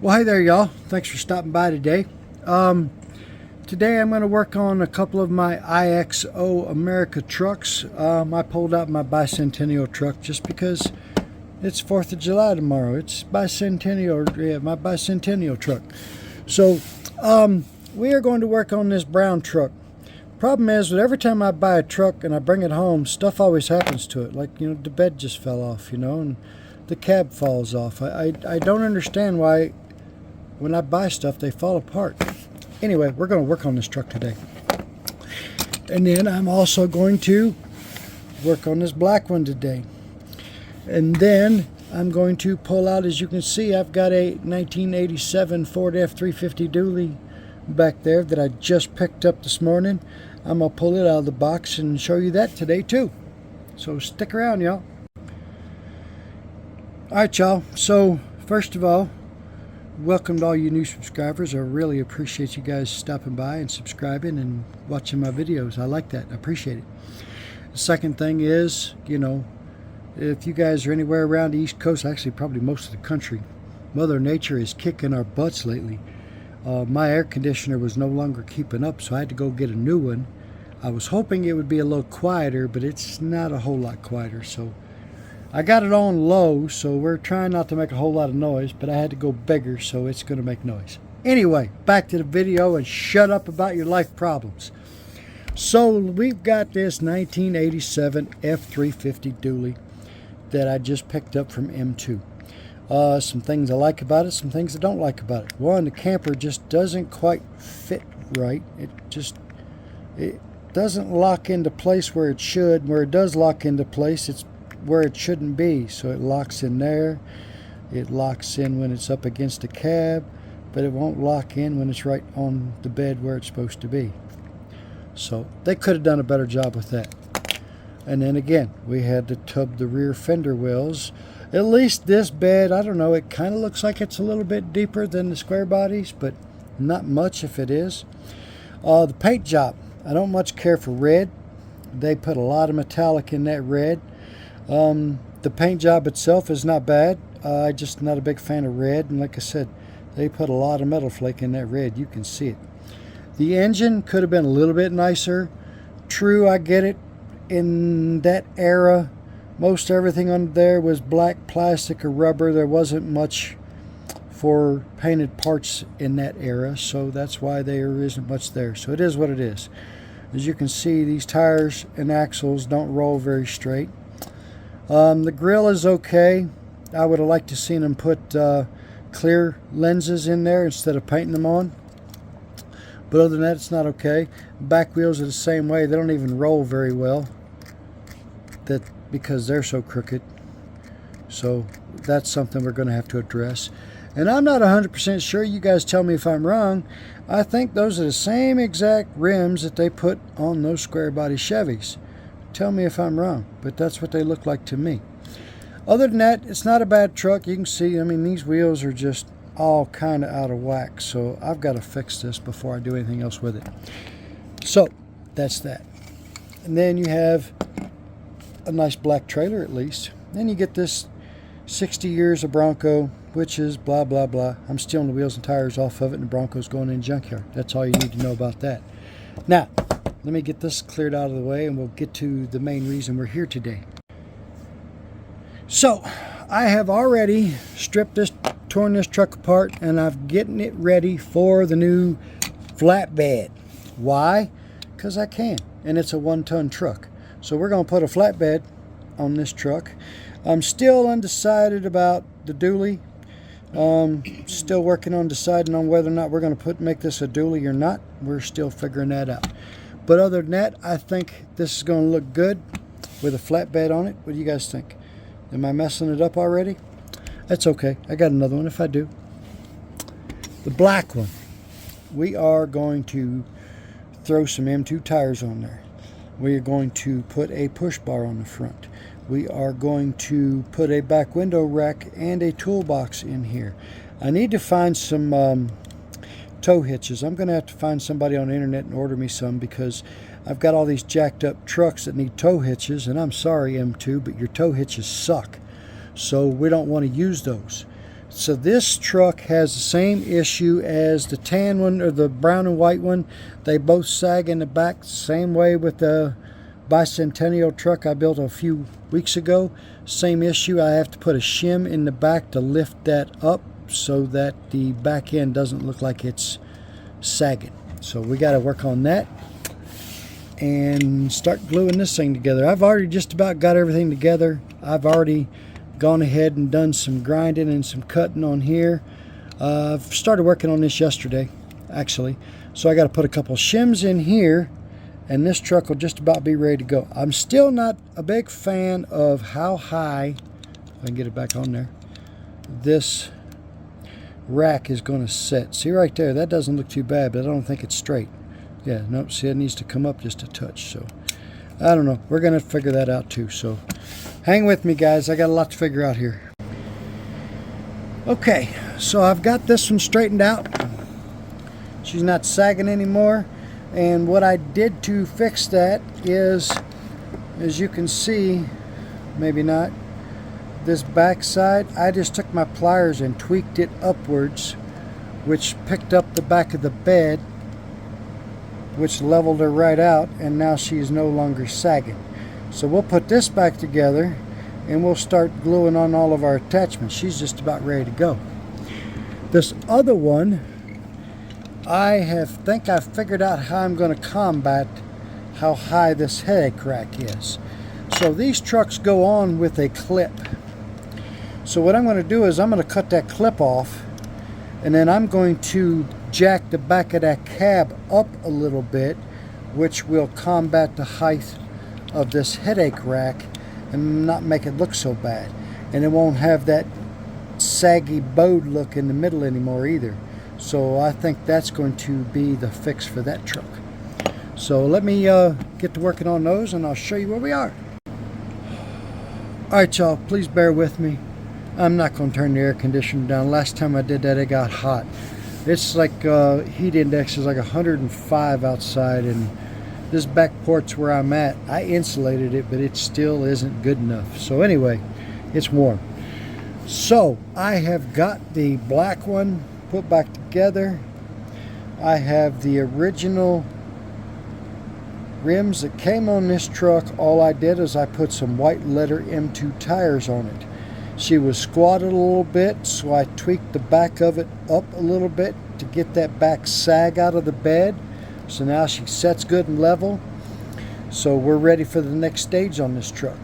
Well, hey there, y'all. Thanks for stopping by today. Today I'm going to work on a couple of my IXO America trucks. I pulled out my bicentennial truck just because it's 4th of July tomorrow. It's bicentennial, yeah, my bicentennial truck. So we are going to work on this brown truck. Problem is that every time I buy a truck and I bring it home, stuff always happens to it. Like, the bed just fell off, and the cab falls off. I don't understand why when I buy stuff they fall apart. Anyway, we're going to work on this truck today. And then I'm also going to work on this black one today. And then I'm going to pull out, as you can see, I've got a 1987 Ford F-350 dually back there that I just picked up this morning. I'm going to pull it out of the box and show you that today too. So stick around, y'all. Alright, y'all. So first of all, welcome to all you new subscribers. I really appreciate you guys stopping by and subscribing and watching my videos. I like that. I appreciate it. The second thing is, if you guys are anywhere around the East Coast, actually probably most of the country, Mother Nature is kicking our butts lately. My air conditioner was no longer keeping up, so I had to go get a new one. I was hoping it would be a little quieter, but it's not a whole lot quieter. So I got it on low, so we're trying not to make a whole lot of noise, but I had to go bigger, so it's going to make noise. Anyway, back to the video and shut up about your life problems. So we've got this 1987 F-350 dually that I just picked up from M2. Some things I like about it, some things I don't like about it. One, the camper just doesn't quite fit right. It doesn't lock into place where it should. Where it does lock into place, it's where it shouldn't be. So it locks in there. It locks in when it's up against the cab, but it won't lock in when it's right on the bed where it's supposed to be. So they could have done a better job with that. And then again, we had to tub the rear fender wells. At least this bed, I don't know, it kind of looks like it's a little bit deeper than the square bodies, but not much if it is. The paint job, I don't much care for red. They put a lot of metallic in that red. The paint job itself is not bad. I'm just not a big fan of red, and like I said, they put a lot of metal flake in that red. You can see it. The engine could have been a little bit nicer. True, I get it. In that era, most everything under there was black plastic or rubber. There wasn't much for painted parts in that era, so that's why there isn't much there. So it is what it is. As you can see, these tires and axles don't roll very straight. The grill is okay. I would have liked to seen them put clear lenses in there instead of painting them on. But other than that, it's not okay. Back wheels are the same way. They don't even roll very well. Because they're so crooked. So that's something we're going to have to address. And I'm not 100% sure. You guys tell me if I'm wrong. I think those are the same exact rims that they put on those square body Chevys. Tell me if I'm wrong, but that's what they look like to me. Other than that, it's not a bad truck. You can see, these wheels are just all kind of out of whack. So I've got to fix this before I do anything else with it. So that's that. And then you have a nice black trailer at least. Then you get this 60 years of Bronco, which is blah blah blah. I'm stealing the wheels and tires off of it, and the Bronco's going in the junkyard. That's all you need to know about that. Now, let me get this cleared out of the way and we'll get to the main reason we're here today. So I have already torn this truck apart, and I'm getting it ready for the new flatbed. Why? Because I can, and it's a 1-ton truck. So we're going to put a flatbed on this truck. I'm still undecided about the dually. Still working on deciding on whether or not we're going to make this a dually or not. We're still figuring that out. But other than that, I think this is going to look good with a flatbed on it. What do you guys think? Am I messing it up already? That's okay. I got another one if I do. The black one. We are going to throw some M2 tires on there. We are going to put a push bar on the front. We are going to put a back window rack and a toolbox in here. I need to find some tow hitches. I'm going to have to find somebody on the internet and order me some, because I've got all these jacked up trucks that need tow hitches, and I'm sorry M2, but your tow hitches suck. So we don't want to use those. So this truck has the same issue as the tan one or the brown and white one. They both sag in the back, same way with the Bicentennial truck I built a few weeks ago. Same issue. I have to put a shim in the back to lift that up so that the back end doesn't look like it's sagging. So we got to work on that and start gluing this thing together. I've already just about got everything together. I've already gone ahead and done some grinding and some cutting on here. I've started working on this yesterday, actually. So I got to put a couple shims in here, and this truck will just about be ready to go. I'm still not a big fan of how high, if I can get it back on there, this rack is going to sit. See right there, that doesn't look too bad, but I don't think it's straight. Yeah, nope, see, it needs to come up just a touch. So I don't know, we're going to figure that out too. So hang with me, guys, I got a lot to figure out here. Okay, so I've got this one straightened out. She's not sagging anymore. And what I did to fix that is, as you can see, maybe not, this back side, I just took my pliers and tweaked it upwards, which picked up the back of the bed, which leveled her right out, and now she's no longer sagging. So we'll put this back together and we'll start gluing on all of our attachments. She's just about ready to go. This other one, I think I've figured out how I'm going to combat how high this headache rack is. So these trucks go on with a clip. So what I'm going to do is I'm going to cut that clip off, and then I'm going to jack the back of that cab up a little bit, which will combat the height of this headache rack and not make it look so bad. And it won't have that saggy bowed look in the middle anymore either. So I think that's going to be the fix for that truck. So let me get to working on those, and I'll show you where we are. Alright, y'all, please bear with me. I'm not going to turn the air conditioner down. Last time I did that, it got hot. It's like heat index is like 105 outside, and this back porch where I'm at, I insulated it, but it still isn't good enough. So anyway, it's warm. So I have got the black one put back together. I have the original rims that came on this truck. All I did is I put some white letter M2 tires on it. She was squatted a little bit, so I tweaked the back of it up a little bit to get that back sag out of the bed. So now she sets good and level. So we're ready for the next stage on this truck.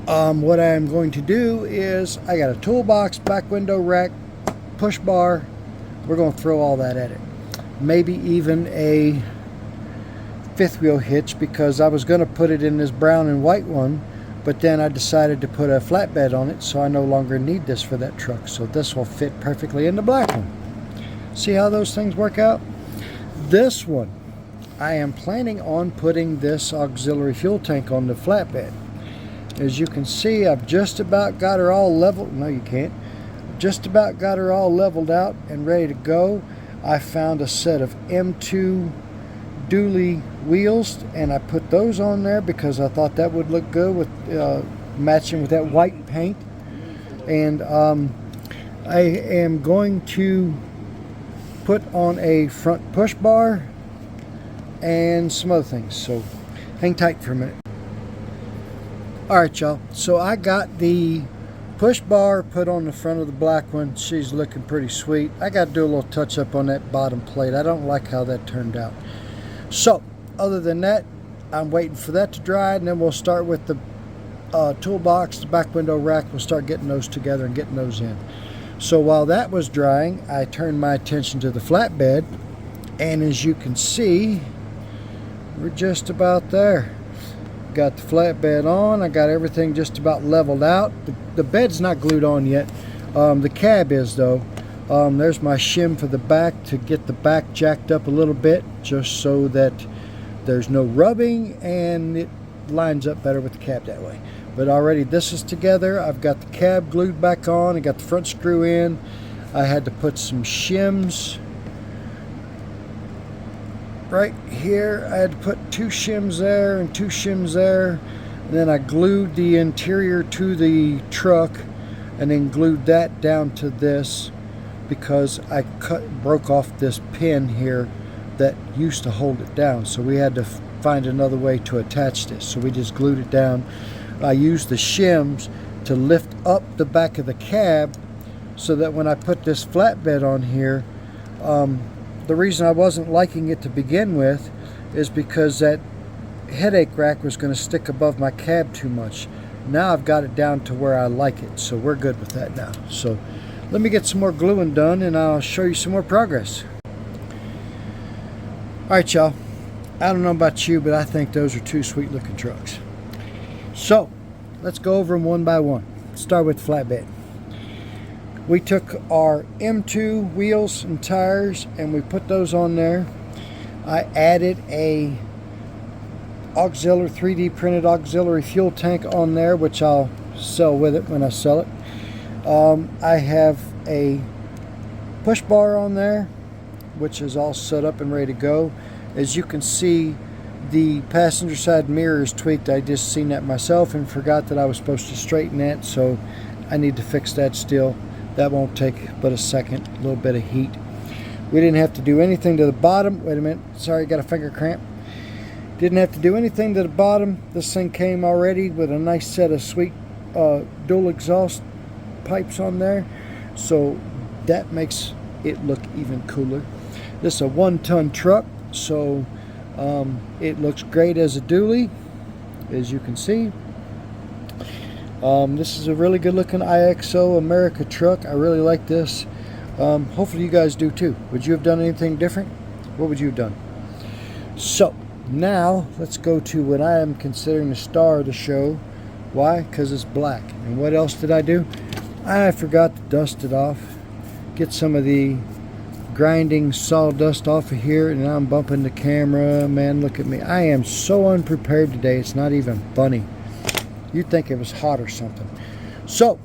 What I am going to do is I got a toolbox, back window rack, push bar. We're going to throw all that at it. Maybe even a fifth wheel hitch, because I was going to put it in this brown and white one, but then I decided to put a flatbed on it, so I no longer need this for that truck. So this will fit perfectly in the black one. See how those things work out? This one, I am planning on putting this auxiliary fuel tank on the flatbed. As you can see, I've just about got her all leveled. No, you can't. Just about got her all leveled out and ready to go. I found a set of M2 dually wheels, and I put those on there because I thought that would look good with matching with that white paint. And I am going to put on a front push bar and some other things. So hang tight for a minute. Alright, y'all, so I got the push bar put on the front of the black one. She's looking pretty sweet. I got to do a little touch up on that bottom plate. I don't like how that turned out. So other than that, I'm waiting for that to dry, and then we'll start with the toolbox, the back window rack. We'll start getting those together and getting those in. So while that was drying, I turned my attention to the flatbed, and as you can see, we're just about there. Got the flatbed on. I got everything just about leveled out. The bed's not glued on yet. The cab is, though. There's my shim for the back to get the back jacked up a little bit, just so that there's no rubbing and it lines up better with the cab that way. But already this is together. I've got the cab glued back on. I got the front screw in. I had to put some shims right here. I had to put 2 shims there and 2 shims there. And then I glued the interior to the truck and then glued that down to this because I broke off this pin here that used to hold it down. So we had to find another way to attach this. So we just glued it down. I used the shims to lift up the back of the cab so that when I put this flatbed on here, the reason I wasn't liking it to begin with is because that headache rack was going to stick above my cab too much. Now I've got it down to where I like it, so we're good with that now. So let me get some more gluing done and I'll show you some more progress. Alright y'all, I don't know about you, but I think those are two sweet looking trucks. So let's go over them one by one. Start with the flatbed. We took our M2 wheels and tires and we put those on there. I added a auxiliary 3D printed auxiliary fuel tank on there, which I'll sell with it when I sell it. I have a push bar on there, which is all set up and ready to go. As you can see, the passenger side mirror is tweaked. I just seen that myself and forgot that I was supposed to straighten that, so I need to fix that still. That won't take but a second, a little bit of heat. We didn't have to do anything to the bottom. Wait a minute, sorry, got a finger cramp. Didn't have to do anything to the bottom. This thing came already with a nice set of sweet dual exhaust pipes on there, so that makes it look even cooler. This is a 1-ton truck, so it looks great as a dually, as you can see. This is a really good looking IXO America truck. I really like this. Hopefully you guys do too. Would you have done anything different? What would you have done? So now let's go to what I am considering the star of the show. Why? Because it's black. And what else did I do? I forgot to dust it off. Get some of the grinding sawdust off of here, and now I'm bumping the camera. Man, look at me. I am so unprepared today. It's not even funny. You'd think it was hot or something. So,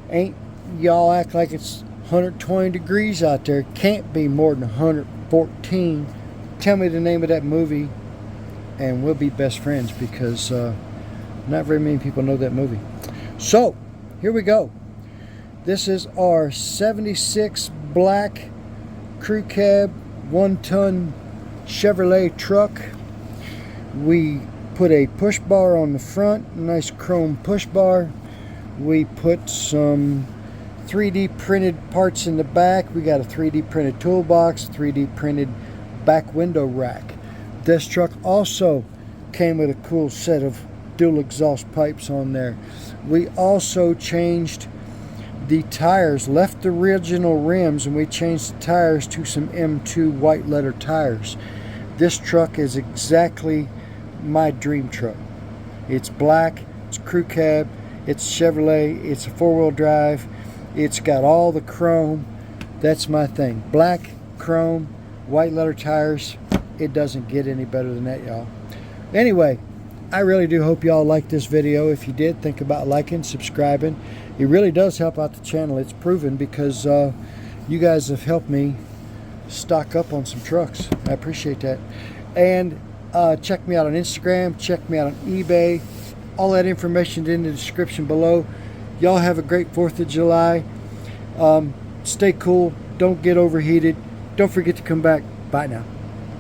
ain't y'all act like it's 120 degrees out there. Can't be more than 114. Tell me the name of that movie and we'll be best friends, because not very many people know that movie. So here we go. This is our 76 black crew cab 1-ton Chevrolet truck. We put a push bar on the front, nice chrome push bar. We put some 3D printed parts in the back. We got a 3D printed toolbox, 3D printed back window rack. This truck also came with a cool set of dual exhaust pipes on there. We also changed the tires, left the original rims, and we changed the tires to some M2 white letter tires. This truck is exactly my dream truck. It's black, it's crew cab, it's Chevrolet, it's a 4-wheel drive, it's got all the chrome. That's my thing. Black, chrome, white letter tires. It doesn't get any better than that, y'all. Anyway, I really do hope y'all liked this video. If you did, think about liking, subscribing. It really does help out the channel. It's proven, because you guys have helped me stock up on some trucks. I appreciate that. And check me out on Instagram, check me out on eBay. All that information is in the description below. Y'all have a great 4th of July. Stay cool. Don't get overheated. Don't forget to come back. Bye now.